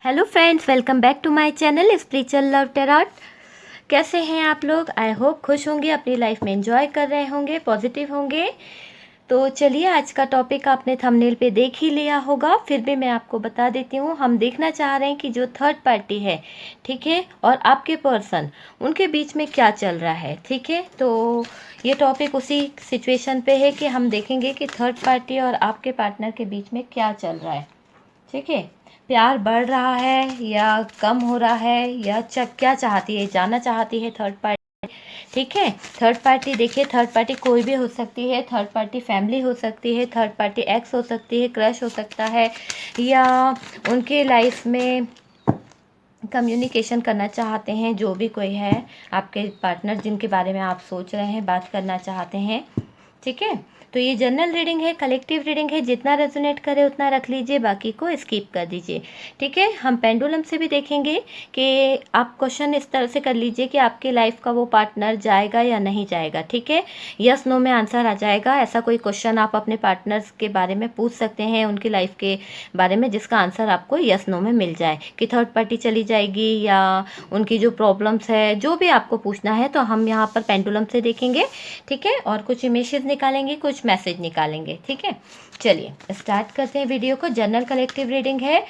Hello friends, welcome back to my channel spiritual love tarot. कैसे हैं आप लोग? आई होप खुश होंगे, अपनी लाइफ में एंजॉय कर रहे होंगे, पॉजिटिव होंगे। तो चलिए, आज का टॉपिक आपने थंबनेल पे देख ही लिया होगा, फिर भी मैं आपको बता देती हूँ। हम देखना चाह रहे हैं कि जो थर्ड पार्टी है, ठीक है, और आपके पर्सन, उनके बीच में क्या चल रहा है। ठीक है, तो ये टॉपिक उसी सिचुएशन पे है कि हम देखेंगे कि थर्ड पार्टी और आपके पार्टनर के बीच में क्या चल रहा है। ठीक है, प्यार बढ़ रहा है या कम हो रहा है, या क्या चाहती है, जाना चाहती है थर्ड पार्टी। ठीक है, थर्ड पार्टी देखिए, थर्ड पार्टी कोई भी हो सकती है। थर्ड पार्टी फैमिली हो सकती है, थर्ड पार्टी एक्स हो सकती है, क्रश हो सकता है, या उनके लाइफ में कम्युनिकेशन करना चाहते हैं। जो भी कोई है आपके पार्टनर जिनके बारे में आप सोच रहे हैं, बात करना चाहते हैं। ठीक है, तो ये जनरल रीडिंग है, कलेक्टिव रीडिंग है। जितना रेजोनेट करे उतना रख लीजिए, बाकी को स्किप कर दीजिए। ठीक है, हम पेंडुलम से भी देखेंगे कि आप क्वेश्चन इस तरह से कर लीजिए कि आपकी लाइफ का वो पार्टनर जाएगा या नहीं जाएगा। ठीक है, यस नो में आंसर आ जाएगा। ऐसा कोई क्वेश्चन आप अपने पार्टनर्स के बारे में पूछ सकते हैं, उनकी लाइफ के बारे में, जिसका आंसर आपको यस नो में मिल जाए कि थर्ड पार्टी चली जाएगी या उनकी जो प्रॉब्लम्स है, जो भी आपको पूछना है, तो हम यहाँ पर पेंडुलम से देखेंगे। ठीक है, और कुछ इमेजेस निकालेंगे, कुछ मैसेज निकालेंगे। ठीक है, चलिए स्टार्ट करते हैं वीडियो को। जनरल कलेक्टिव रीडिंग है,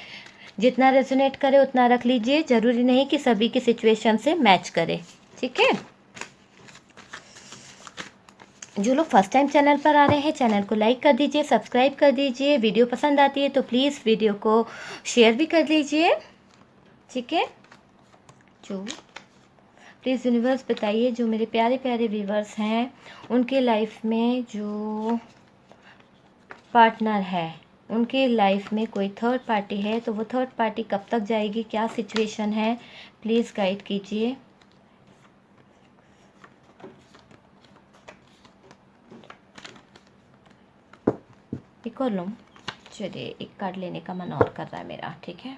जितना रेजोनेट करे उतना रख लीजिए। जरूरी नहीं कि सभी की सिचुएशन से मैच करे। ठीक है, जो लोग फर्स्ट टाइम चैनल पर आ रहे हैं, चैनल को लाइक कर दीजिए, सब्सक्राइब कर दीजिए। वीडियो पसंद आती है तो प्लीज़ वीडियो को शेयर भी कर दीजिए। ठीक है, जो प्लीज़ यूनिवर्स बताइए, जो मेरे प्यारे प्यारे व्यूवर्स हैं, उनके लाइफ में जो पार्टनर है, उनके लाइफ में कोई थर्ड पार्टी है, तो वो थर्ड पार्टी कब तक जाएगी, क्या सिचुएशन है, प्लीज़ गाइड कीजिए। एक और लूँ? चलिए, एक कार्ड लेने का मन और कर रहा है मेरा। ठीक है,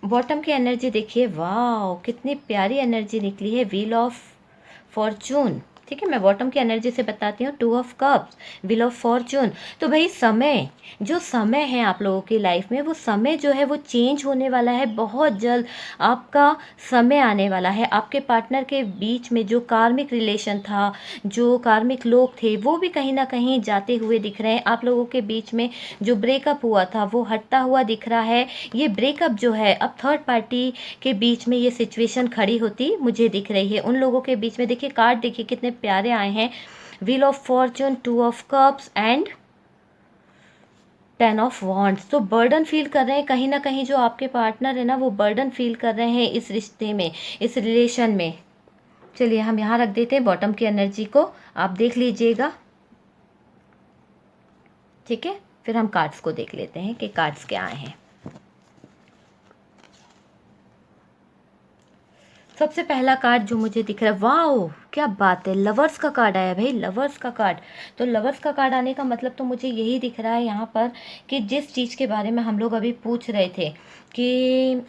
बॉटम की एनर्जी देखिए, वाह कितनी प्यारी एनर्जी निकली है, व्हील ऑफ फॉर्चून। ठीक है, मैं बॉटम की एनर्जी से बताती हूँ। Two of cups, wheel of Fortune. तो भाई समय, जो समय है आप लोगों की लाइफ में, वो समय जो है वो चेंज होने वाला है बहुत जल्द। आपका समय आने वाला है। आपके पार्टनर के बीच में जो कार्मिक रिलेशन था, जो कार्मिक लोग थे, वो भी कहीं ना कहीं जाते हुए दिख रहे हैं। आप लोगों के बीच में जो ब्रेकअप हुआ था वो हटता हुआ दिख रहा है। ये ब्रेकअप जो है, अब थर्ड पार्टी के बीच में ये सिचुएशन खड़ी होती मुझे दिख रही है। उन लोगों के बीच में देखिए, कार्ड देखिए कितने प्यारे आए हैं। Wheel of Fortune, two of cups and 10 of wands. तो बर्डन फील कर रहे हैं कहीं ना कहीं, जो आपके पार्टनर है ना, वो बर्डन फील कर रहे हैं इस रिश्ते में, इस रिलेशन में। चलिए, हम यहाँ रख देते हैं बॉटम की एनर्जी को, आप देख लीजिएगा। ठीक है, फिर हम कार्ड्स को देख लेते हैं कि कार्ड्स क्या आए हैं। सबसे पहला कार्ड जो मुझे दिख रहा है, वाओ क्या बात है, लवर्स का कार्ड आया भाई, लवर्स का कार्ड। तो लवर्स का कार्ड आने का मतलब तो मुझे यही दिख रहा है यहाँ पर कि जिस चीज़ के बारे में हम लोग अभी पूछ रहे थे कि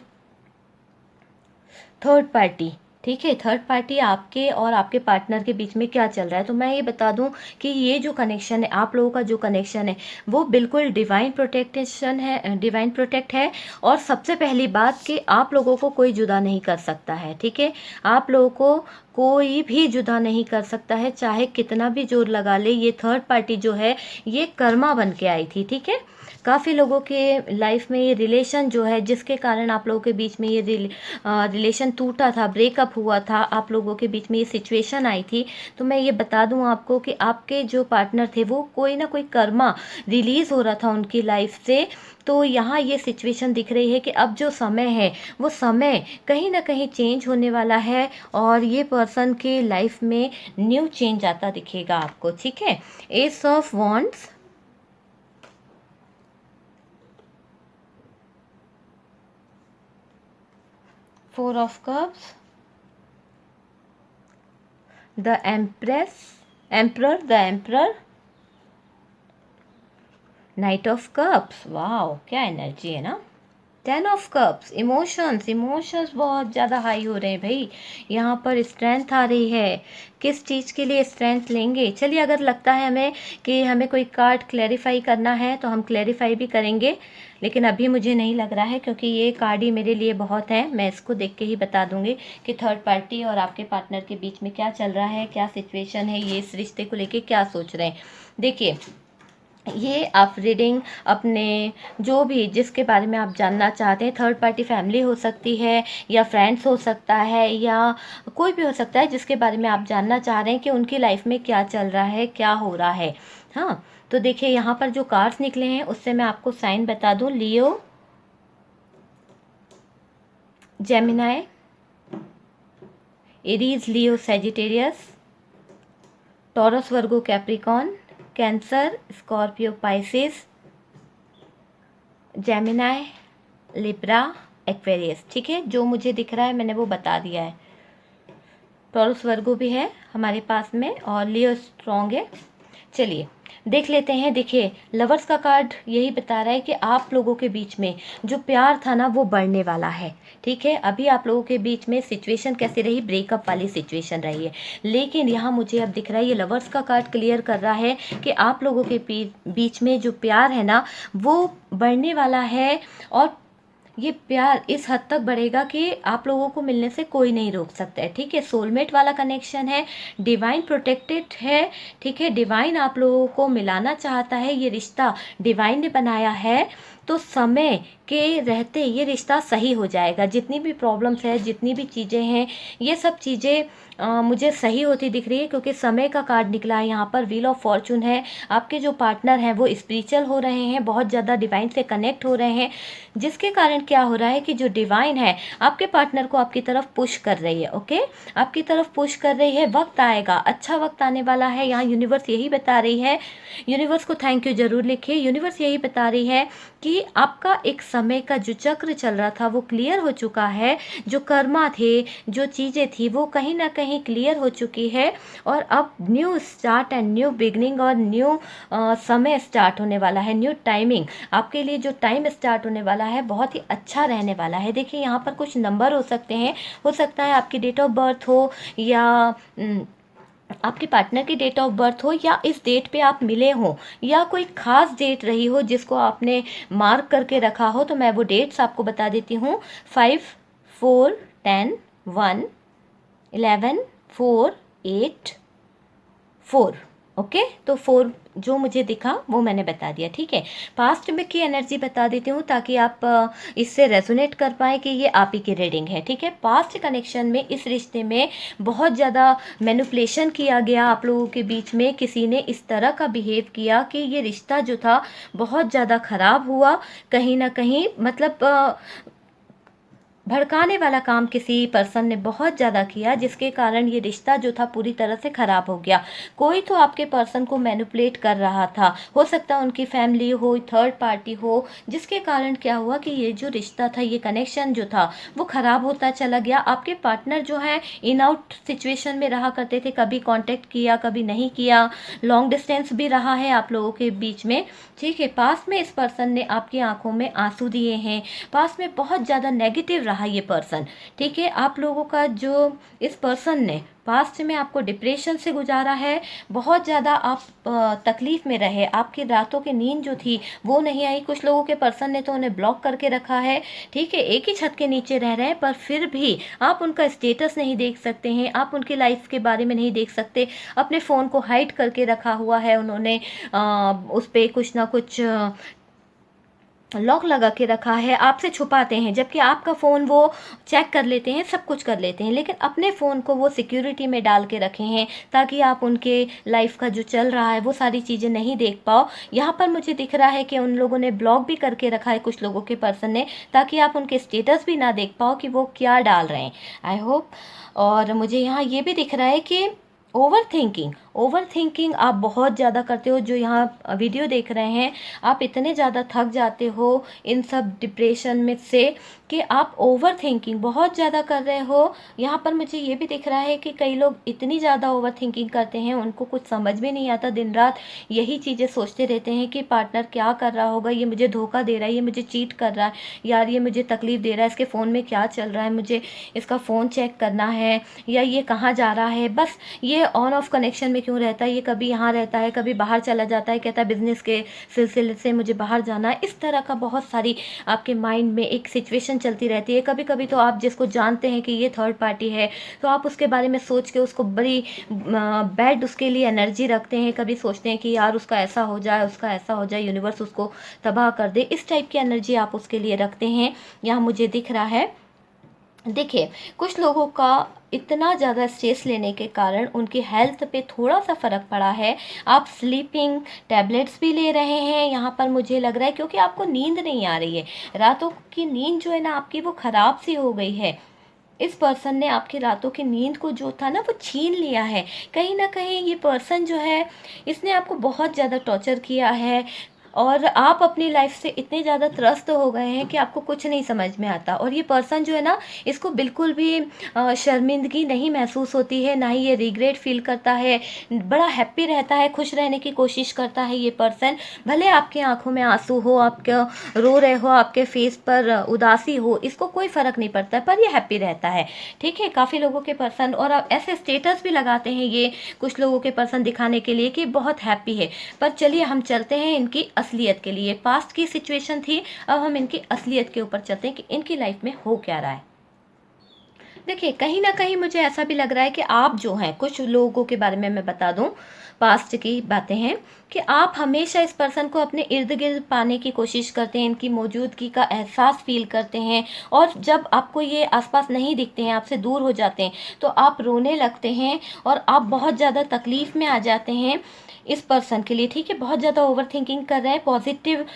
थर्ड पार्टी, ठीक है, थर्ड पार्टी आपके और आपके पार्टनर के बीच में क्या चल रहा है। तो मैं ये बता दूं कि ये जो कनेक्शन है, आप लोगों का जो कनेक्शन है, वो बिल्कुल डिवाइन प्रोटेक्शन है, डिवाइन प्रोटेक्ट है। और सबसे पहली बात कि आप लोगों को कोई जुदा नहीं कर सकता है। ठीक है, आप लोगों को कोई भी जुदा नहीं कर सकता है, चाहे कितना भी जोर लगा ले। ये थर्ड पार्टी जो है, ये कर्मा बन के आई थी। ठीक है, काफ़ी लोगों के लाइफ में ये रिलेशन जो है, जिसके कारण आप लोगों के बीच में ये रिलेशन टूटा था, ब्रेकअप हुआ था, आप लोगों के बीच में ये सिचुएशन आई थी। तो मैं ये बता दूं आपको कि आपके जो पार्टनर थे, वो कोई ना कोई कर्मा रिलीज हो रहा था उनकी लाइफ से। तो यहाँ ये सिचुएशन दिख रही है कि अब जो समय है, वो समय कहीं ना कहीं चेंज होने वाला है, और ये पर्सन के लाइफ में न्यू चेंज आता दिखेगा आपको। ठीक है, S of wands, four of cups, the empress, emperor, the emperor, night of cups. Wow क्या एनर्जी है ना। 10 ऑफ कप्स, इमोशंस बहुत ज़्यादा हाई हो रहे हैं भाई। यहाँ पर स्ट्रेंथ आ रही है, किस चीज़ के लिए स्ट्रेंथ लेंगे। चलिए, अगर लगता है हमें कि हमें कोई कार्ड क्लैरिफाई करना है तो हम क्लैरिफाई भी करेंगे, लेकिन अभी मुझे नहीं लग रहा है, क्योंकि ये कार्ड ही मेरे लिए बहुत है। मैं इसको देख के ही बता दूंगी कि थर्ड पार्टी और आपके पार्टनर के बीच में क्या चल रहा है, क्या सिचुएशन है, ये इस रिश्ते को लेके क्या सोच रहे हैं। देखिए, ये आप रीडिंग अपने जो भी जिसके बारे में आप जानना चाहते हैं, थर्ड पार्टी फैमिली हो सकती है या फ्रेंड्स हो सकता है या कोई भी हो सकता है जिसके बारे में आप जानना चाह रहे हैं कि उनकी लाइफ में क्या चल रहा है, क्या हो रहा है। हाँ, तो देखिए यहाँ पर जो कार्ड्स निकले हैं उससे मैं आपको साइन बता दूं। Leo, Gemini, Aries, Leo, Sagittarius, Taurus, Virgo, Capricorn, Cancer, Scorpio, Pisces, Gemini, Libra, Aquarius. ठीक है, जो मुझे दिख रहा है मैंने वो बता दिया है। टॉरस, वर्गो भी है हमारे पास में और लियो स्ट्रॉन्ग है। चलिए देख लेते हैं। देखिए, लवर्स का कार्ड यही बता रहा है कि आप लोगों के बीच में जो प्यार था ना वो बढ़ने वाला है। ठीक है, अभी आप लोगों के बीच में सिचुएशन कैसी रही, ब्रेकअप वाली सिचुएशन रही है, लेकिन यहाँ मुझे अब दिख रहा है ये लवर्स का कार्ड क्लियर कर रहा है कि आप लोगों के बीच में जो प्यार है ना वो बढ़ने वाला है। और ये प्यार इस हद तक बढ़ेगा कि आप लोगों को मिलने से कोई नहीं रोक सकता है। ठीक है, सोलमेट वाला कनेक्शन है, डिवाइन प्रोटेक्टेड है। ठीक है, डिवाइन आप लोगों को मिलाना चाहता है, ये रिश्ता डिवाइन ने बनाया है, तो समय के रहते ये रिश्ता सही हो जाएगा। जितनी भी प्रॉब्लम्स है, जितनी भी चीज़ें हैं, ये सब चीज़ें मुझे सही होती दिख रही है, क्योंकि समय का कार्ड निकला है यहाँ पर। व्हील ऑफ फॉर्चून है। आपके जो पार्टनर हैं वो स्पिरिचुअल हो रहे हैं, बहुत ज़्यादा डिवाइन से कनेक्ट हो रहे हैं, जिसके कारण क्या हो रहा है कि जो डिवाइन है आपके पार्टनर को आपकी तरफ पुश कर रही है। ओके, आपकी तरफ पुश कर रही है। वक्त आएगा, अच्छा वक्त आने वाला है। यहाँ यूनिवर्स यही बता रही है, यूनिवर्स को थैंक यू जरूर लिखिए। यूनिवर्स यही बता रही है कि आपका एक समय का जो चक्र चल रहा था वो क्लियर हो चुका है। जो कर्मा थे, जो चीज़ें थी वो कहीं ना कहीं क्लियर हो चुकी है, और अब new start and new beginning और न्यू समय स्टार्ट होने वाला है। न्यू टाइमिंग आपके लिए जो टाइम स्टार्ट होने वाला है बहुत ही अच्छा रहने वाला है। देखिए, यहाँ पर कुछ नंबर हो सकते हैं, हो सकता है आपकी डेट ऑफ बर्थ हो या आपके पार्टनर की डेट ऑफ बर्थ हो, या इस डेट पे आप मिले हो, या कोई खास डेट रही हो जिसको आपने मार्क करके रखा हो। तो मैं वो डेट्स आपको बता देती हूँ। 5, 4, 10, 1, 11, 4, 8, 4। ओके, तो 4 जो मुझे दिखा वो मैंने बता दिया। ठीक है, पास्ट में की एनर्जी बता देती हूँ ताकि आप इससे रेजोनेट कर पाए कि ये आप ही की रीडिंग है। ठीक है, पास्ट कनेक्शन में इस रिश्ते में बहुत ज़्यादा मैनिपुलेशन किया गया आप लोगों के बीच में। किसी ने इस तरह का बिहेव किया कि ये रिश्ता जो था बहुत ज़्यादा ख़राब हुआ। कहीं ना कहीं मतलब भड़काने वाला काम किसी पर्सन ने बहुत ज़्यादा किया, जिसके कारण ये रिश्ता जो था पूरी तरह से ख़राब हो गया। कोई तो आपके पर्सन को मैनिपुलेट कर रहा था, हो सकता है उनकी फैमिली हो, थर्ड पार्टी हो, जिसके कारण क्या हुआ कि ये जो रिश्ता था, ये कनेक्शन जो था वो ख़राब होता चला गया। आपके पार्टनर जो है इन आउट सिचुएशन में रहा करते थे, कभी कॉन्टेक्ट किया कभी नहीं किया, लॉन्ग डिस्टेंस भी रहा है आप लोगों के बीच में। ठीक है, पास में इस पर्सन ने आपकी आंखों में आंसू दिए हैं, पास में बहुत ज़्यादा नेगेटिव रहा ये पर्सन। ठीक है, आप लोगों का जो इस पर्सन ने पास्ट में आपको डिप्रेशन से गुजारा है, बहुत ज़्यादा आप तकलीफ़ में रहे, आपकी रातों की नींद जो थी वो नहीं आई। कुछ लोगों के पर्सन ने तो उन्हें ब्लॉक करके रखा है। ठीक है, एक ही छत के नीचे रह रहे हैं, पर फिर भी आप उनका स्टेटस नहीं देख सकते हैं, आप उनकी लाइफ के बारे में नहीं देख सकते। अपने फ़ोन को हाइड करके रखा हुआ है उन्होंने, उस पर कुछ ना कुछ लॉक लगा के रखा है, आपसे छुपाते हैं। जबकि आपका फ़ोन वो चेक कर लेते हैं, सब कुछ कर लेते हैं, लेकिन अपने फ़ोन को वो सिक्योरिटी में डाल के रखे हैं ताकि आप उनके लाइफ का जो चल रहा है वो सारी चीज़ें नहीं देख पाओ। यहाँ पर मुझे दिख रहा है कि उन लोगों ने ब्लॉक भी करके रखा है, कुछ लोगों के पर्सन ने, ताकि आप उनके स्टेटस भी ना देख पाओ कि वो क्या डाल रहे हैं। I hope. और मुझे यहाँ ये भी दिख रहा है कि ओवर थिंकिंग आप बहुत ज़्यादा करते हो। जो यहाँ वीडियो देख रहे हैं, आप इतने ज़्यादा थक जाते हो इन सब डिप्रेशन में से कि आप ओवर थिंकिंग बहुत ज़्यादा कर रहे हो। यहाँ पर मुझे ये भी दिख रहा है कि कई लोग इतनी ज़्यादा ओवर थिंकिंग करते हैं, उनको कुछ समझ में नहीं आता, दिन रात यही चीज़ें सोचते रहते हैं कि पार्टनर क्या कर रहा होगा, ये मुझे धोखा दे रहा है, ये मुझे चीट कर रहा है, यार ये मुझे तकलीफ़ दे रहा है, इसके फ़ोन में क्या चल रहा है, मुझे इसका फ़ोन चेक करना है, या ये कहाँ जा रहा है, बस ये ऑन ऑफ कनेक्शन में क्यों रहता है, ये कभी यहाँ रहता है, कभी बाहर चला जाता है, कहता है बिज़नेस के सिलसिले से मुझे बाहर जाना है। इस तरह का बहुत सारी आपके माइंड में एक सिचुएशन चलती रहती है। कभी कभी तो आप जिसको जानते हैं कि ये थर्ड पार्टी है, तो आप उसके बारे में सोच के उसको बड़ी बैड उसके लिए एनर्जी रखते हैं। कभी सोचते हैं कि यार उसका ऐसा हो जाए, उसका ऐसा हो जाए, यूनिवर्स उसको तबाह कर दे, इस टाइप की एनर्जी आप उसके लिए रखते हैं, यहाँ मुझे दिख रहा है। देखिए, कुछ लोगों का इतना ज़्यादा स्ट्रेस लेने के कारण उनकी हेल्थ पे थोड़ा सा फ़र्क पड़ा है। आप स्लीपिंग टैबलेट्स भी ले रहे हैं यहाँ पर मुझे लग रहा है, क्योंकि आपको नींद नहीं आ रही है। रातों की नींद जो है ना आपकी, वो ख़राब सी हो गई है। इस पर्सन ने आपकी रातों की नींद को जो था ना वो छीन लिया है। कहीं ना कहीं ये पर्सन जो है, इसने आपको बहुत ज़्यादा टॉर्चर किया है, और आप अपनी लाइफ से इतने ज़्यादा त्रस्त हो गए हैं कि आपको कुछ नहीं समझ में आता। और ये पर्सन जो है ना, इसको बिल्कुल भी शर्मिंदगी नहीं महसूस होती है, ना ही ये रिग्रेट फील करता है, बड़ा हैप्पी रहता है, खुश रहने की कोशिश करता है ये पर्सन। भले आपकी आंखों में आंसू हो, आपके रो रहे हो, आपके फेस पर उदासी हो, इसको कोई फ़र्क नहीं पड़ता है, पर ये हैप्पी रहता है। ठीक है, काफ़ी लोगों के पर्सन, और आप ऐसे स्टेटस भी लगाते हैं ये कुछ लोगों के पर्सन दिखाने के लिए कि बहुत हैप्पी है। पर चलिए हम चलते हैं इनकी असलियत के लिए। पास्ट की सिचुएशन थी, अब हम इनकी असलियत के ऊपर चलते हैं कि इनकी लाइफ में हो क्या रहा है। देखिए, कहीं ना कहीं मुझे ऐसा भी लग रहा है कि आप जो हैं, कुछ लोगों के बारे में मैं बता दूं, पास्ट की बातें हैं, कि आप हमेशा इस पर्सन को अपने इर्द गिर्द पाने की कोशिश करते हैं, इनकी मौजूदगी का एहसास फील करते हैं, और जब आपको ये आसपास नहीं दिखते हैं, आपसे दूर हो जाते हैं, तो आप रोने लगते हैं और आप बहुत ज़्यादा तकलीफ़ में आ जाते हैं इस पर्सन के लिए। ठीक है, बहुत ज़्यादा ओवर थिंकिंग कर रहे हैं। पॉजिटिव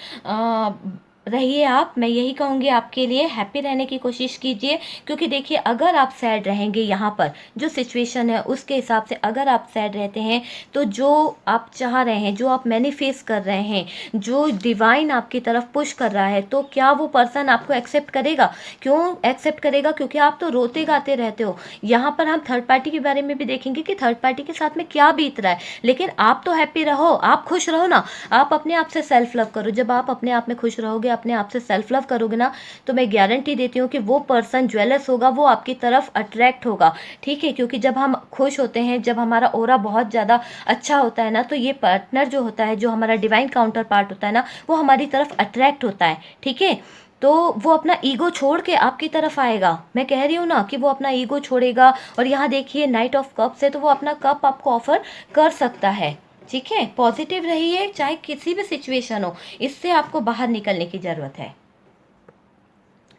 रहिए आप, मैं यही कहूँगी आपके लिए, हैप्पी रहने की कोशिश कीजिए। क्योंकि देखिए, अगर आप सैड रहेंगे, यहाँ पर जो सिचुएशन है उसके हिसाब से अगर आप सैड रहते हैं, तो जो आप चाह रहे हैं, जो आप मैनिफेस्ट कर रहे हैं, जो डिवाइन आपकी तरफ पुश कर रहा है, तो क्या वो पर्सन आपको एक्सेप्ट करेगा? क्यों एक्सेप्ट करेगा? क्योंकि आप तो रोते गाते रहते हो। यहाँ पर हम थर्ड पार्टी के बारे में भी देखेंगे कि थर्ड पार्टी के साथ में क्या बीत रहा है, लेकिन आप तो हैप्पी रहो, आप खुश रहो ना। आप अपने आप से सेल्फ लव करो। जब आप अपने आप में खुश रहोगे, अपने आप से सेल्फ लव करोगे ना, तो मैं गारंटी देती हूँ कि वो पर्सन ज्वेलस होगा, वो आपकी तरफ अट्रैक्ट होगा। ठीक है, क्योंकि जब हम खुश होते हैं, जब हमारा ऑरा बहुत ज़्यादा अच्छा होता है ना, तो ये पार्टनर जो होता है, जो हमारा डिवाइन काउंटर पार्ट होता है ना, वो हमारी तरफ अट्रैक्ट होता है। ठीक है, तो वो अपना ईगो छोड़ के आपकी तरफ आएगा। मैं कह रही हूँ ना कि वो अपना ईगो छोड़ेगा। और यहाँ देखिए, नाइट ऑफ कप्स है, तो वो अपना कप आपको ऑफर कर सकता है। ठीक है, पॉजिटिव रहिए, चाहे किसी भी सिचुएशन हो, इससे आपको बाहर निकलने की ज़रूरत है।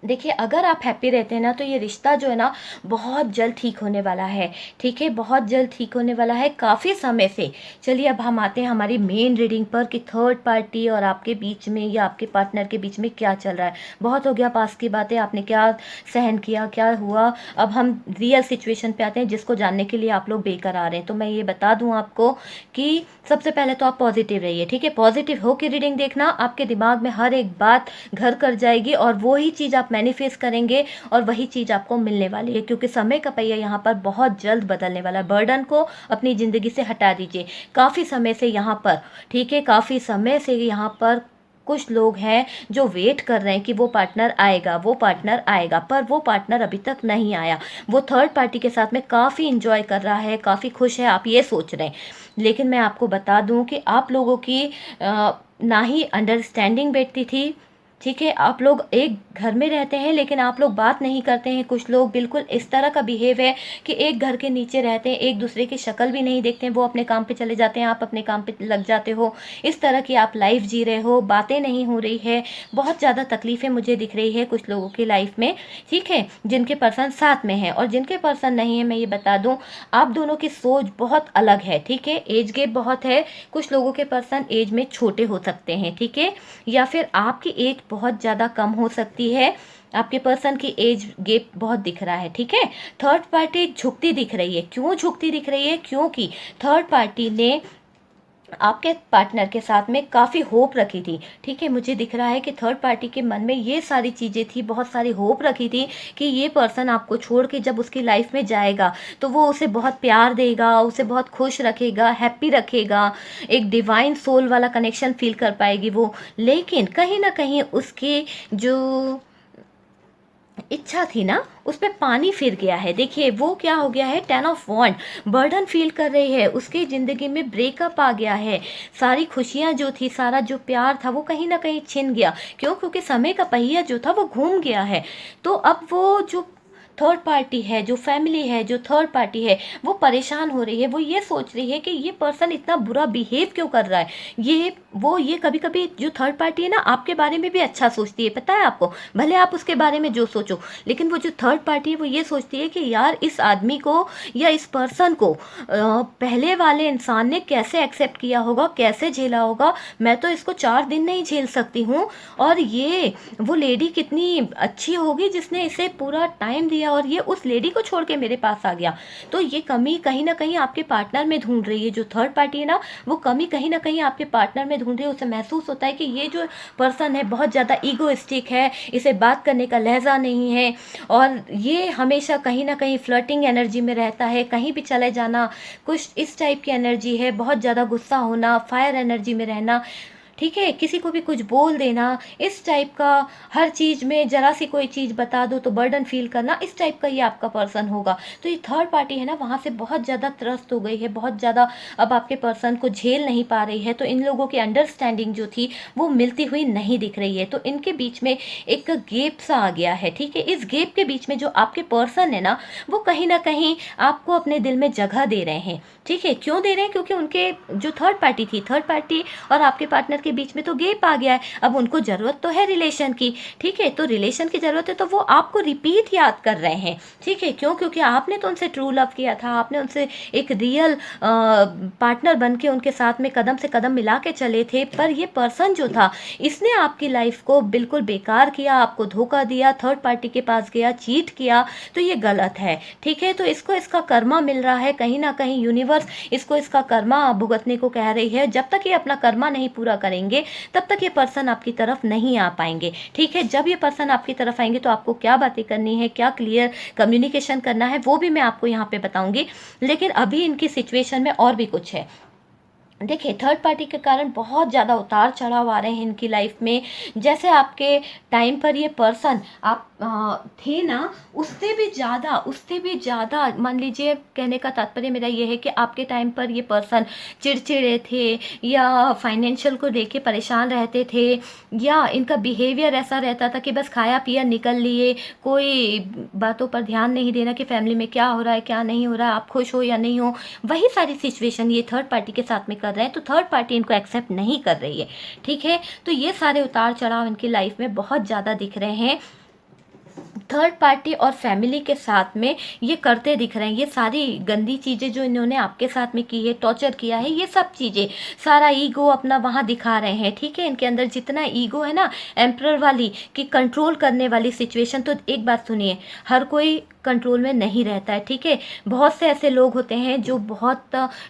देखिए, अगर आप हैप्पी रहते हैं ना, तो ये रिश्ता जो है ना बहुत जल्द ठीक होने वाला है। ठीक है, बहुत जल्द ठीक होने वाला है, काफ़ी समय से। चलिए, अब हम आते हैं हमारी मेन रीडिंग पर कि थर्ड पार्टी और आपके बीच में या आपके पार्टनर के बीच में क्या चल रहा है। बहुत हो गया पास की बातें, आपने क्या सहन किया, क्या हुआ। अब हम रियल सिचुएशन पे आते हैं, जिसको जानने के लिए आप लोग बेकरार हैं। तो मैं ये बता दूं आपको कि सबसे पहले तो आप पॉजिटिव रहिए। ठीक है, पॉजिटिव होकर रीडिंग देखना, आपके दिमाग में हर एक बात घर कर जाएगी, और वही चीज़ आप मैनिफेस्ट करेंगे, और वही चीज़ आपको मिलने वाली है। क्योंकि समय का पहिया यहाँ पर बहुत जल्द बदलने वाला है। बर्डन को अपनी ज़िंदगी से हटा दीजिए। काफ़ी समय से यहाँ पर, ठीक है, काफ़ी समय से यहाँ पर कुछ लोग हैं जो वेट कर रहे हैं कि वो पार्टनर आएगा, वो पार्टनर आएगा, पर वो पार्टनर अभी तक नहीं आया। वो थर्ड पार्टी के साथ में काफ़ी इंजॉय कर रहा है, काफ़ी खुश है, आप ये सोच रहे हैं। लेकिन मैं आपको बता दूं कि आप लोगों की ना ही अंडरस्टैंडिंग बैठती थी। ठीक है, आप लोग एक घर में रहते हैं, लेकिन आप लोग बात नहीं करते हैं। कुछ लोग बिल्कुल इस तरह का बिहेव है कि एक घर के नीचे रहते हैं, एक दूसरे की शक्ल भी नहीं देखते हैं। वो अपने काम पे चले जाते हैं, आप अपने काम पे लग जाते हो। इस तरह की आप लाइफ जी रहे हो, बातें नहीं हो रही है। बहुत ज़्यादा तकलीफ़ें मुझे दिख रही है कुछ लोगों की लाइफ में। ठीक है, जिनके पर्सन साथ में हैं और जिनके पर्सन नहीं है, मैं ये बता दूं, आप दोनों की सोच बहुत अलग है। ठीक है, एज गैप बहुत है। कुछ लोगों के पर्सन एज में छोटे हो सकते हैं। ठीक है, या फिर आपकी एज बहुत ज़्यादा कम हो सकती है। आपके पर्सन की एज गैप बहुत दिख रहा है, ठीक है। थर्ड पार्टी झुकती दिख रही है। क्यों झुकती दिख रही है? क्योंकि थर्ड पार्टी ने आपके पार्टनर के साथ में काफ़ी होप रखी थी, ठीक है। मुझे दिख रहा है कि थर्ड पार्टी के मन में ये सारी चीज़ें थी, बहुत सारी होप रखी थी कि ये पर्सन आपको छोड़ के जब उसकी लाइफ में जाएगा तो वो उसे बहुत प्यार देगा, उसे बहुत खुश रखेगा, हैप्पी रखेगा, एक डिवाइन सोल वाला कनेक्शन फील कर पाएगी वो। लेकिन कहीं ना कहीं उसकी जो इच्छा थी ना, उस पर पानी फिर गया है। देखिए वो क्या हो गया है, 10 ऑफ वॉन्ड, बर्डन फील कर रही है, उसकी ज़िंदगी में ब्रेकअप आ गया है। सारी खुशियाँ जो थी, सारा जो प्यार था वो कहीं ना कहीं छिन गया। क्यों? क्योंकि समय का पहिया जो था वो घूम गया है। तो अब वो जो थर्ड पार्टी है, जो फैमिली है, जो थर्ड पार्टी है, वो परेशान हो रही है। वो ये सोच रही है कि ये पर्सन इतना बुरा बिहेव क्यों कर रहा है। ये कभी कभी जो थर्ड पार्टी है ना, आपके बारे में भी अच्छा सोचती है, पता है आपको। भले आप उसके बारे में जो सोचो, लेकिन वो जो थर्ड पार्टी है वो ये सोचती है कि यार इस आदमी को या इस पर्सन को पहले वाले इंसान ने कैसे एक्सेप्ट किया होगा, कैसे झेला होगा। मैं तो इसको 4 दिन नहीं झेल सकती हूँ, और ये वो लेडी कितनी अच्छी होगी जिसने इसे पूरा टाइम दिया और ये उस लेडी को छोड़ के मेरे पास आ गया। तो ये कमी कहीं ना कहीं आपके पार्टनर में ढूंढ रही है। जो थर्ड पार्टी है ना, वो कमी कहीं ना कहीं आपके पार्टनर में ढूंढ रही है। उसे महसूस होता है कि ये जो पर्सन है बहुत ज़्यादा ईगोइस्टिक है, इसे बात करने का लहजा नहीं है, और ये हमेशा कहीं ना कहीं फ्लर्टिंग एनर्जी में रहता है, कहीं भी चले जाना, कुछ इस टाइप की एनर्जी है, बहुत ज़्यादा गुस्सा होना, फायर एनर्जी में रहना, ठीक है। किसी को भी कुछ बोल देना, इस टाइप का, हर चीज़ में जरा सी कोई चीज़ बता दो तो बर्डन फील करना, इस टाइप का ये आपका पर्सन होगा। तो ये थर्ड पार्टी है ना, वहाँ से बहुत ज़्यादा त्रस्त हो गई है, बहुत ज़्यादा अब आपके पर्सन को झेल नहीं पा रही है। तो इन लोगों की अंडरस्टैंडिंग जो थी वो मिलती हुई नहीं दिख रही है। तो इनके बीच में एक गैप सा आ गया है, ठीक है। इस गैप के बीच में जो आपके पर्सन है ना, वो कहीं ना कहीं आपको अपने दिल में जगह दे रहे हैं, ठीक है। क्यों दे रहे हैं? क्योंकि उनके जो थर्ड पार्टी थी, थर्ड पार्टी और आपके पार्टनर के बीच में तो गैप आ गया है। अब उनको जरूरत तो है रिलेशन की, ठीक है। तो रिलेशन की जरूरत है, तो वो आपको रिपीट याद कर रहे हैं, ठीक है। क्यों? क्योंकि आपने तो उनसे ट्रू लव किया था, आपने उनसे एक रियल पार्टनर बन के उनके साथ में कदम से कदम मिला के चले थे। पर ये पर्सन जो था, इसने आपकी लाइफ को बिल्कुल बेकार किया, आपको धोखा दिया, थर्ड पार्टी के पास गया, चीट किया। तो ये गलत है, ठीक है। तो इसको इसका कर्मा मिल रहा है, कहीं ना कहीं यूनिवर्स इसको इसका कर्मा भुगतने को कह रही है। जब तक ये अपना कर्मा नहीं पूरा करेंगे तब तक ये पर्सन आपकी तरफ नहीं आ पाएंगे, ठीक है। जब ये पर्सन आपकी तरफ आएंगे तो आपको क्या बातें करनी है, क्या क्लियर कम्युनिकेशन करना है, वो भी मैं आपको यहाँ पे बताऊंगी। लेकिन अभी इनकी सिचुएशन में और भी कुछ है। देखिए थर्ड पार्टी के कारण बहुत ज़्यादा उतार चढ़ाव आ रहे हैं इनकी लाइफ में। जैसे आपके टाइम पर ये पर्सन आप थे ना, उससे भी ज़्यादा मान लीजिए, कहने का तात्पर्य मेरा ये है कि आपके टाइम पर ये पर्सन चिड़चिड़े थे, या फाइनेंशियल को लेके परेशान रहते थे, या इनका बिहेवियर ऐसा रहता था कि बस खाया पिया निकल लिए, कोई बातों पर ध्यान नहीं देना कि फैमिली में क्या हो रहा है क्या नहीं हो रहा है, आप खुश हो या नहीं हो। वही सारी सिचुएशन ये थर्ड पार्टी के साथ में कर रहे हैं। तो थर्ड पार्टी इनको एक्सेप्ट नहीं कर रही है, ठीक है। तो ये सारे उतार चढ़ाव इनकी लाइफ में बहुत ज़्यादा दिख रहे हैं। थर्ड पार्टी और फैमिली के साथ में ये करते दिख रहे हैं। ये सारी गंदी चीज़ें जो इन्होंने आपके साथ में की है, टॉर्चर किया है, ये सब चीज़ें, सारा ईगो अपना वहाँ दिखा रहे हैं, ठीक है। इनके अंदर जितना ईगो है ना, एम्परर वाली कि कंट्रोल करने वाली सिचुएशन। तो एक बात सुनिए, हर कोई कंट्रोल में नहीं रहता है, ठीक है। बहुत से ऐसे लोग होते हैं जो बहुत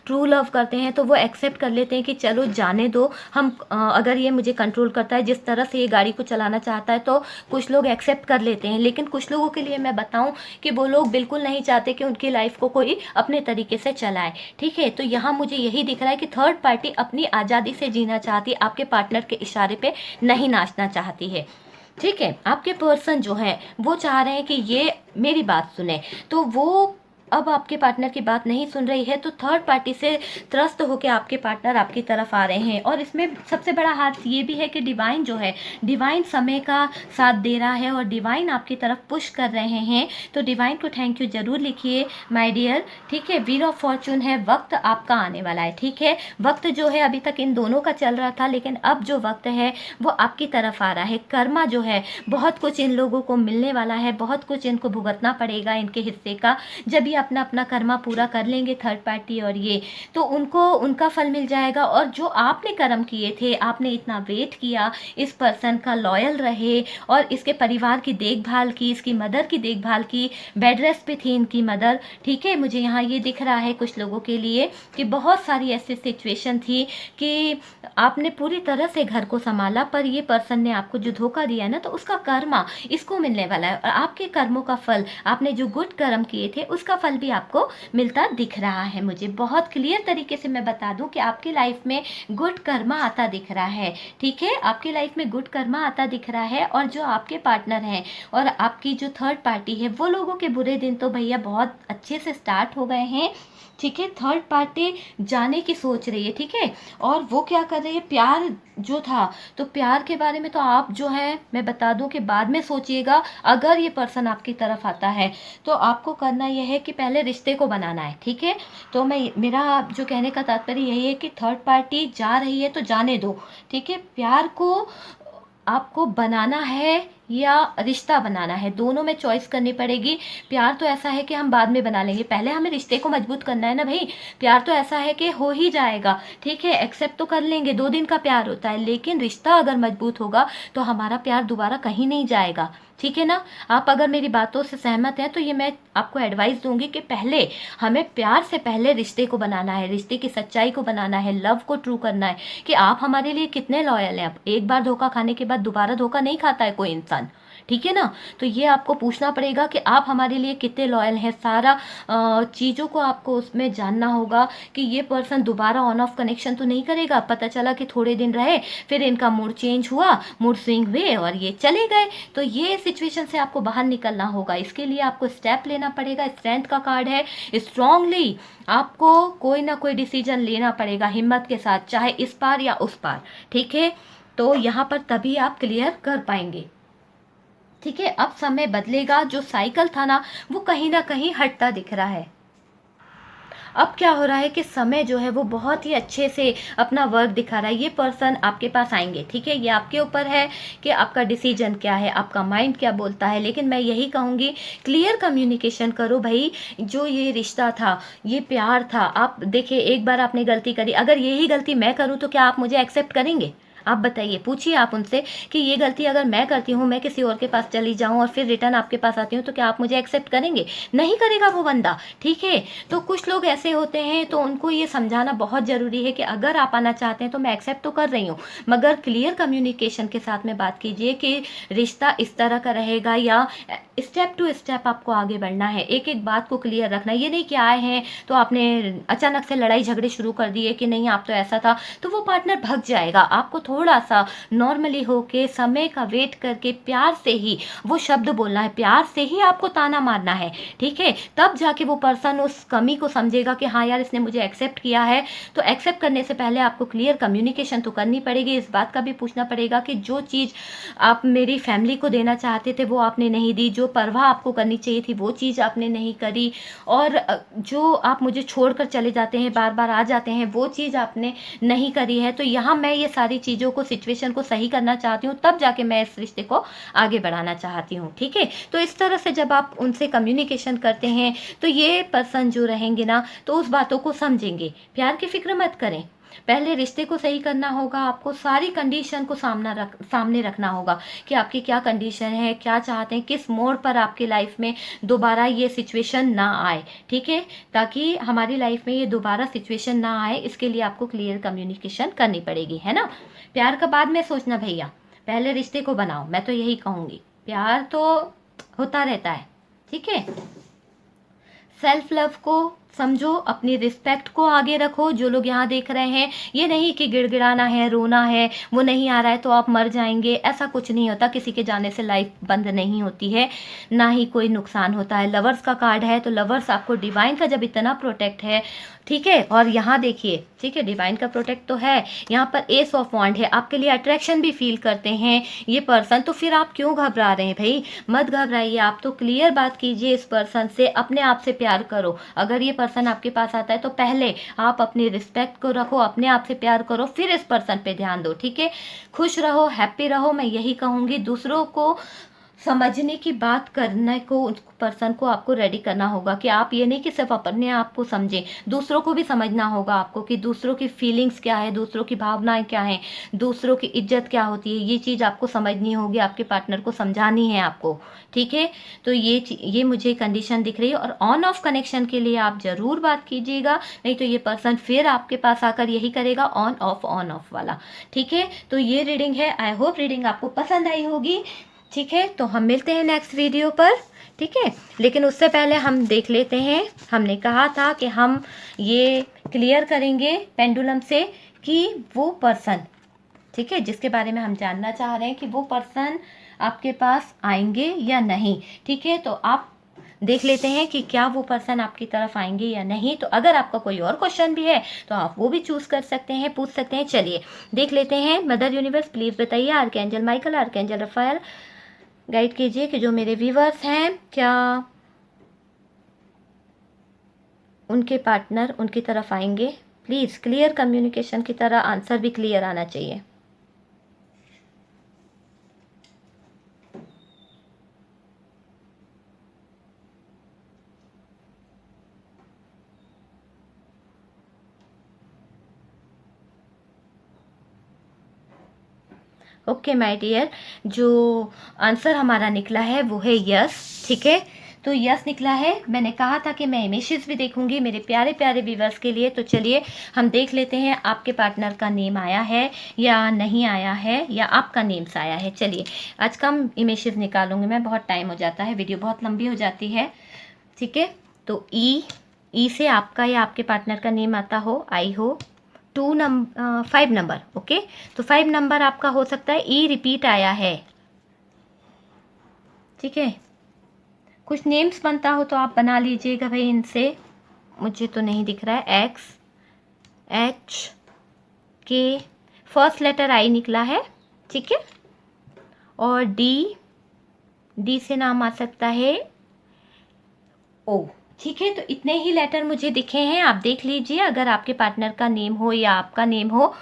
ट्रू लव करते हैं, तो वो एक्सेप्ट कर लेते हैं कि चलो जाने दो, हम अगर ये मुझे कंट्रोल करता है, जिस तरह से ये गाड़ी को चलाना चाहता है, तो कुछ लोग एक्सेप्ट कर लेते हैं। लेकिन कुछ लोगों के लिए मैं बताऊं कि वो लोग बिल्कुल नहीं चाहते कि उनकी लाइफ को कोई अपने तरीके से चलाए, ठीक है। तो यहाँ मुझे यही दिख रहा है कि थर्ड पार्टी अपनी आज़ादी से जीना चाहती है, आपके पार्टनर के इशारे पे नहीं नाचना चाहती है, ठीक है। आपके पर्सन जो है वो चाह रहे हैं कि ये मेरी बात सुने, तो वो अब आपके पार्टनर की बात नहीं सुन रही है। तो थर्ड पार्टी से त्रस्त होकर आपके पार्टनर आपकी तरफ आ रहे हैं। और इसमें सबसे बड़ा हाथ ये भी है कि डिवाइन जो है, डिवाइन समय का साथ दे रहा है और डिवाइन आपकी तरफ पुश कर रहे हैं। तो डिवाइन को थैंक यू जरूर लिखिए माय डियर, ठीक है। व्हील ऑफ फॉर्चून है, वक्त आपका आने वाला है, ठीक है। वक्त जो है अभी तक इन दोनों का चल रहा था, लेकिन अब जो वक्त है वो आपकी तरफ आ रहा है। कर्मा जो है, बहुत कुछ इन लोगों को मिलने वाला है, बहुत कुछ इनको भुगतना पड़ेगा इनके हिस्से का। जब भी अपना अपना कर्मा पूरा कर लेंगे थर्ड पार्टी और ये, तो उनको उनका फल मिल जाएगा। और जो आपने कर्म किए थे, आपने इतना वेट किया, इस पर्सन का लॉयल रहे और इसके परिवार की देखभाल की, इसकी मदर की देखभाल की, बेड रेस्ट पे थी इनकी मदर, ठीक है। मुझे यहाँ ये दिख रहा है कुछ लोगों के लिए कि बहुत सारी ऐसी सिचुएशन थी कि आपने पूरी तरह से घर को संभाला, पर ये पर्सन ने आपको जो धोखा दिया है ना, तो उसका कर्मा इसको मिलने वाला है। और आपके कर्मों का फल, आपने जो गुड कर्म किए थे उसका फल भी आपको मिलता दिख रहा है। मुझे बहुत क्लियर तरीके से मैं बता दूं कि आपकी लाइफ में गुड कर्मा आता दिख रहा है, ठीक है। आपकी लाइफ में गुड कर्मा आता दिख रहा है। और जो आपके पार्टनर हैं और आपकी जो थर्ड पार्टी है, वो लोगों के बुरे दिन तो भैया बहुत अच्छे से स्टार्ट हो गए हैं, ठीक है। थर्ड पार्टी जाने की सोच रही है, ठीक है। और वो क्या कर रही है, प्यार जो था, तो प्यार के बारे में तो आप जो है, मैं बता दूं कि बाद में सोचिएगा। अगर ये पर्सन आपकी तरफ आता है तो आपको करना यह है कि पहले रिश्ते को बनाना है, ठीक है। तो मेरा जो कहने का तात्पर्य यही है कि थर्ड पार्टी जा रही है तो जाने दो, ठीक है। प्यार को आपको बनाना है या रिश्ता बनाना है, दोनों में चॉइस करनी पड़ेगी। प्यार तो ऐसा है कि हम बाद में बना लेंगे, पहले हमें रिश्ते को मजबूत करना है ना भाई। प्यार तो ऐसा है कि हो ही जाएगा, ठीक है, एक्सेप्ट तो कर लेंगे, 2 दिन का प्यार होता है, लेकिन रिश्ता अगर मजबूत होगा तो हमारा प्यार दोबारा कहीं नहीं जाएगा, ठीक है ना। आप अगर मेरी बातों से सहमत हैं तो ये मैं आपको एडवाइस दूंगी कि पहले हमें प्यार से पहले रिश्ते को बनाना है, रिश्ते की सच्चाई को बनाना है, लव को ट्रू करना है कि आप हमारे लिए कितने लॉयल हैं। अब एक बार धोखा खाने के बाद दोबारा धोखा नहीं खाता है कोई इंसान, ठीक है ना। तो ये आपको पूछना पड़ेगा कि आप हमारे लिए कितने लॉयल हैं। सारा चीज़ों को आपको उसमें जानना होगा कि ये पर्सन दोबारा ऑन ऑफ कनेक्शन तो नहीं करेगा। पता चला कि थोड़े दिन रहे, फिर इनका मूड चेंज हुआ, मूड स्विंग हुए और ये चले गए। तो ये सिचुएशन से आपको बाहर निकलना होगा, इसके लिए आपको स्टेप लेना पड़ेगा। स्ट्रेंथ का कार्ड है, स्ट्रांगली आपको कोई ना कोई डिसीजन लेना पड़ेगा हिम्मत के साथ, चाहे इस पार या उस पार, ठीक है। तो यहाँ पर तभी आप क्लियर कर पाएंगे, ठीक है। अब समय बदलेगा, जो साइकिल था ना वो कहीं ना कहीं हटता दिख रहा है। अब क्या हो रहा है कि समय जो है वो बहुत ही अच्छे से अपना वर्क दिखा रहा है। ये पर्सन आपके पास आएंगे, ठीक है। ये आपके ऊपर है कि आपका डिसीजन क्या है, आपका माइंड क्या बोलता है। लेकिन मैं यही कहूँगी, क्लियर कम्युनिकेशन करो भाई। जो ये रिश्ता था, ये प्यार था, आप देखिए एक बार आपने गलती करी, अगर यही गलती मैं करूँ तो क्या आप मुझे एक्सेप्ट करेंगे? आप बताइए, पूछिए आप उनसे कि ये गलती अगर मैं करती हूँ, मैं किसी और के पास चली जाऊँ और फिर रिटर्न आपके पास आती हूँ, तो क्या आप मुझे एक्सेप्ट करेंगे? नहीं करेगा वो बंदा, ठीक है। तो कुछ लोग ऐसे होते हैं, तो उनको ये समझाना बहुत ज़रूरी है कि अगर आप आना चाहते हैं तो मैं एक्सेप्ट तो कर रही हूँ, मगर क्लियर कम्युनिकेशन के साथ में बात कीजिए कि रिश्ता इस तरह का रहेगा या स्टेप टू स्टेप आपको आगे बढ़ना है। एक एक बात को क्लियर रखना, ये नहीं कि आए हैं तो आपने अचानक से लड़ाई झगड़े शुरू कर दिए कि नहीं आप तो ऐसा था, तो वो पार्टनर भग जाएगा। आपको थोड़ा सा नॉर्मली होके समय का वेट करके प्यार से ही वो शब्द बोलना है, प्यार से ही आपको ताना मारना है, ठीक है। तब जाके वो पर्सन उस कमी को समझेगा कि हाँ यार इसने मुझे एक्सेप्ट किया है। तो एक्सेप्ट करने से पहले आपको क्लियर कम्युनिकेशन तो करनी पड़ेगी। इस बात का भी पूछना पड़ेगा कि जो चीज़ आप मेरी फैमिली को देना चाहते थे वो आपने नहीं दी, जो परवाह आपको करनी चाहिए थी वो चीज़ आपने नहीं करी, और जो आप मुझे छोड़कर चले जाते हैं, बार बार आ जाते हैं, वो चीज़ आपने नहीं करी है। तो यहाँ मैं ये सारी चीज़ों को, सिचुएशन को सही करना चाहती हूँ, तब जाके मैं इस रिश्ते को आगे बढ़ाना चाहती हूँ, ठीक है। तो इस तरह से जब आप उनसे कम्युनिकेशन करते हैं तो ये पर्सन जो रहेंगे ना, तो उस बातों को समझेंगे। प्यार की फिक्र मत करें, पहले रिश्ते को सही करना होगा। आपको सारी कंडीशन को सामने रखना होगा कि आपकी क्या कंडीशन है, क्या चाहते हैं, किस मोड़ पर आपकी लाइफ में दोबारा ये सिचुएशन ना आए, ठीक है। ताकि हमारी लाइफ में ये दोबारा सिचुएशन ना आए, इसके लिए आपको क्लियर कम्युनिकेशन करनी पड़ेगी, है ना। प्यार का बाद में सोचना भैया, पहले रिश्ते को बनाओ, मैं तो यही कहूँगी। प्यार तो होता रहता है, ठीक है। सेल्फ लव को समझो, अपनी रिस्पेक्ट को आगे रखो। जो लोग यहाँ देख रहे हैं, ये नहीं कि गिड़गिड़ाना है, रोना है, वो नहीं आ रहा है तो आप मर जाएंगे, ऐसा कुछ नहीं होता। किसी के जाने से लाइफ बंद नहीं होती है, ना ही कोई नुकसान होता है। लवर्स का कार्ड है, तो लवर्स आपको डिवाइन का जब इतना प्रोटेक्ट है, ठीक है। और यहाँ देखिए, ठीक है, डिवाइन का प्रोटेक्ट तो है, यहाँ पर एस ऑफ वॉन्ड है, आपके लिए अट्रैक्शन भी फील करते हैं ये पर्सन। तो फिर आप क्यों घबरा रहे हैं भाई? मत घबराइए, आप तो क्लियर बात कीजिए इस पर्सन से, अपने आप से प्यार करो। अगर ये पर्सन आपके पास आता है तो पहले आप अपनी रिस्पेक्ट को रखो, अपने आप से प्यार करो, फिर इस पर्सन पे ध्यान दो, ठीक है। खुश रहो, हैप्पी रहो, मैं यही कहूँगी। दूसरों को समझने की बात करने को उस पर्सन को आपको रेडी करना होगा कि आप ये नहीं कि सिर्फ अपने आप को समझें, दूसरों को भी समझना होगा आपको कि दूसरों की फीलिंग्स क्या है, दूसरों की भावनाएं क्या हैं, दूसरों की इज्जत क्या होती है। ये चीज़ आपको समझनी होगी, आपके पार्टनर को समझानी है आपको, ठीक है। तो ये मुझे कंडीशन दिख रही है। और ऑन ऑफ कनेक्शन के लिए आप ज़रूर बात कीजिएगा, नहीं तो ये पर्सन फिर आपके पास आकर यही करेगा, ऑन ऑफ वाला, ठीक है। तो ये रीडिंग है। आई होप रीडिंग आपको पसंद आई होगी, ठीक है। तो हम मिलते हैं नेक्स्ट वीडियो पर, ठीक है। लेकिन उससे पहले हम देख लेते हैं, हमने कहा था कि हम ये क्लियर करेंगे पेंडुलम से कि वो पर्सन, ठीक है, जिसके बारे में हम जानना चाह रहे हैं कि वो पर्सन आपके पास आएंगे या नहीं, ठीक है। तो आप देख लेते हैं कि क्या वो पर्सन आपकी तरफ आएंगे या नहीं। तो अगर आपका कोई और क्वेश्चन भी है तो आप वो भी चूज़ कर सकते हैं, पूछ सकते हैं। चलिए देख लेते हैं। मदर यूनिवर्स प्लीज़ बताइए, archangel Michael, archangel Raphael guide कीजिए कि जो मेरे व्यूवर्स हैं, क्या उनके पार्टनर उनकी तरफ आएंगे। प्लीज़ क्लियर कम्युनिकेशन की तरह आंसर भी क्लियर आना चाहिए। ओके माय डियर, जो आंसर हमारा निकला है वो है यस, ठीक है। तो यस निकला है। मैंने कहा था कि मैं इमेजेस भी देखूंगी मेरे प्यारे प्यारे व्यूवर्स के लिए। तो चलिए हम देख लेते हैं आपके पार्टनर का नेम आया है या नहीं आया है, या आपका नेम्स आया है। चलिए आज कम इमेजेस निकालूंगी मैं, बहुत टाइम हो जाता है, वीडियो बहुत लंबी हो जाती है, ठीक है। तो ई से आपका या आपके पार्टनर का नेम आता हो, आई हो। 5 नंबर, ओके। तो 5 नंबर आपका हो सकता है ई रिपीट आया है, ठीक है। कुछ नेम्स बनता हो तो आप बना लीजिएगा भाई इनसे, मुझे तो नहीं दिख रहा है। एक्स, एच, के, फर्स्ट लेटर आई निकला है, ठीक है। और डी से नाम आ सकता है ओ, ठीक है। तो इतने ही लेटर मुझे दिखे हैं, आप देख लीजिए अगर आपके पार्टनर का नेम हो या आपका नेम हो,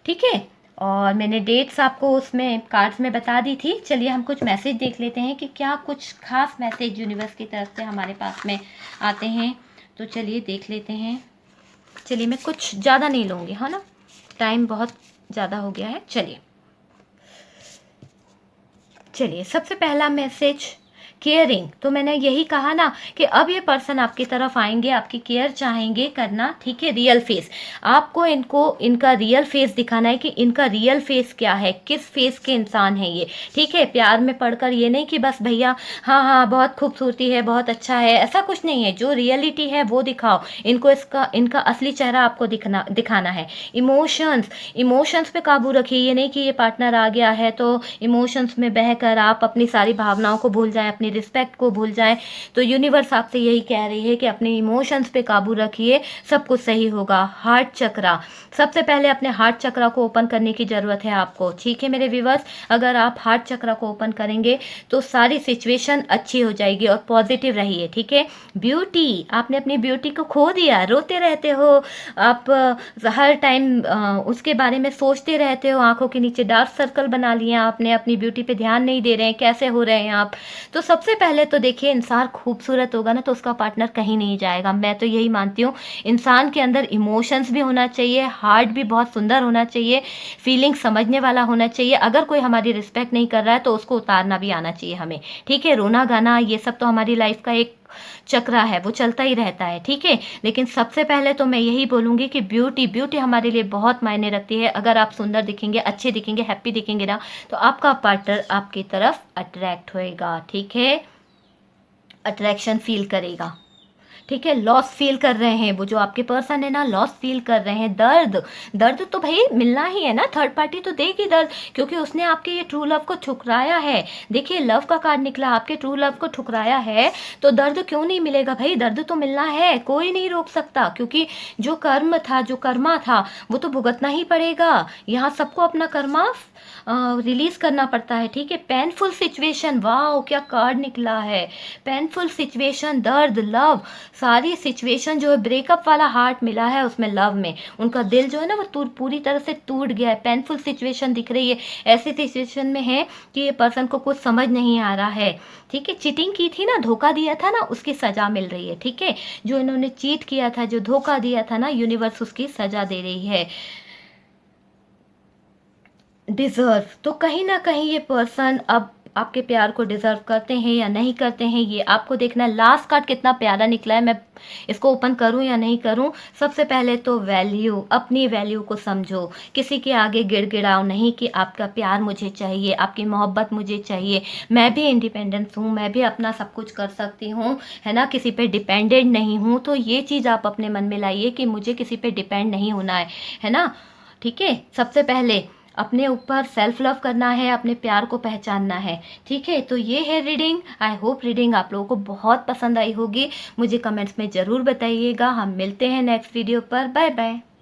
ठीक है। और मैंने डेट्स आपको उसमें कार्ड्स में बता दी थी। चलिए हम कुछ मैसेज देख लेते हैं कि क्या कुछ खास मैसेज यूनिवर्स की तरफ से हमारे पास में आते हैं। तो चलिए देख लेते हैं। चलिए मैं कुछ ज़्यादा नहीं लूँगी, है ना, टाइम बहुत ज़्यादा हो गया है। चलिए सबसे पहला मैसेज केयरिंग। तो मैंने यही कहा ना कि अब ये पर्सन आपकी तरफ आएंगे, आपकी केयर चाहेंगे करना, ठीक है। रियल फेस आपको इनका रियल फेस दिखाना है कि इनका रियल फेस क्या है, किस फेस के इंसान है ये, ठीक है। प्यार में पढ़कर ये नहीं कि बस भैया हाँ हाँ बहुत खूबसूरती है, बहुत अच्छा है, ऐसा कुछ नहीं है। जो रियलिटी है वो दिखाओ इनको, इनका असली चेहरा आपको दिखाना है। इमोशंस पे काबू रखिए। ये नहीं कि ये पार्टनर आ गया है तो इमोशंस में बहकर आप अपनी सारी भावनाओं को भूल जाएं, अपनी रिस्पेक्ट को भूल जाएं। तो यूनिवर्स आपसे यही कह रही है कि अपने इमोशंस पे काबू रखिए, सब कुछ सही होगा। हार्ट चक्रा, सबसे पहले अपने हार्ट चक्रा को ओपन करने की ज़रूरत है आपको, ठीक है मेरे व्यूवर्स। अगर आप हार्ट चक्रा को ओपन करेंगे तो सारी सिचुएशन अच्छी हो जाएगी और पॉजिटिव रहिए, ठीक है। ब्यूटी, आपने अपनी ब्यूटी को खो दिया, रोते रहते हो आप, हर टाइम उसके बारे में सोचते रहते हो, आंखों के नीचे डार्क सर्कल बना लिया आपने, अपनी ब्यूटी पे ध्यान नहीं दे रहे हैं, कैसे हो रहे हैं आप। तो सबसे पहले तो देखिए, इंसान खूबसूरत होगा ना तो उसका पार्टनर कहीं नहीं जाएगा। मैं तो यही मानती हूँ, इंसान के अंदर इमोशंस भी होना चाहिए, हार्ट भी बहुत सुंदर होना चाहिए, फीलिंग समझने वाला होना चाहिए। अगर कोई हमारी रिस्पेक्ट नहीं कर रहा है तो उसको उतारना भी आना चाहिए हमें, ठीक है। रोना गाना ये सब तो हमारी लाइफ का एक चक्रा है, वो चलता ही रहता है, ठीक है। लेकिन सबसे पहले तो मैं यही बोलूँगी कि ब्यूटी हमारे लिए बहुत मायने रखती है। अगर आप सुंदर दिखेंगे, अच्छे दिखेंगे, हैप्पी दिखेंगे ना, तो आपका पार्टनर आपकी तरफ अट्रैक्ट होएगा, ठीक है, अट्रैक्शन फील करेगा, ठीक है। लॉस फील कर रहे हैं, वो जो आपके पर्सन है ना, लॉस फील कर रहे हैं। दर्द तो भाई मिलना ही है ना, थर्ड पार्टी तो देगी दर्द, क्योंकि उसने आपके ये ट्रू लव को ठुकराया है। देखिए लव का कार्ड निकला, आपके ट्रू लव को ठुकराया है तो दर्द क्यों नहीं मिलेगा भाई, दर्द तो मिलना है, कोई नहीं रोक सकता। क्योंकि जो कर्म था, जो कर्मा था, वो तो भुगतना ही पड़ेगा। यहाँ सबको अपना कर्मा रिलीज करना पड़ता है, ठीक है। पेनफुल सिचुएशन, वाह क्या कार्ड निकला है, पेनफुल सिचुएशन, दर्द, लव, सारी सिचुएशन जो है, ब्रेकअप वाला हार्ट मिला है उसमें, लव में उनका दिल जो है ना वो पूरी तरह से टूट गया है। पेनफुल सिचुएशन दिख रही है, ऐसी सिचुएशन में है कि ये पर्सन को कुछ समझ नहीं आ रहा है। ठीक है, चीटिंग की थी ना, धोखा दिया था ना, उसकी सजा मिल रही है। ठीक है, जो इन्होंने चीट किया था, जो धोखा दिया था ना, यूनिवर्स उसकी सजा दे रही है। डिजर्व, तो कहीं ना कहीं ये पर्सन अब आपके प्यार को डिजर्व करते हैं या नहीं करते हैं, ये आपको देखना है। लास्ट कार्ड कितना प्यारा निकला है, मैं इसको ओपन करूं या नहीं करूं। सबसे पहले तो वैल्यू, अपनी वैल्यू को समझो, किसी के आगे गिड़गिड़ाओ नहीं कि आपका प्यार मुझे चाहिए, आपकी मोहब्बत मुझे चाहिए, मैं भी इंडिपेंडेंस हूँ, मैं भी अपना सब कुछ कर सकती हूँ, है ना, किसी पे डिपेंडेंट नहीं हूँ। तो ये चीज़ आप अपने मन में लाइए कि मुझे किसी पे डिपेंड नहीं होना है ना। ठीक है, सबसे पहले अपने ऊपर सेल्फ लव करना है, अपने प्यार को पहचानना है। ठीक है, तो ये है रीडिंग। आई होप रीडिंग आप लोगों को बहुत पसंद आई होगी। मुझे कमेंट्स में ज़रूर बताइएगा। हम मिलते हैं नेक्स्ट वीडियो पर। Bye bye.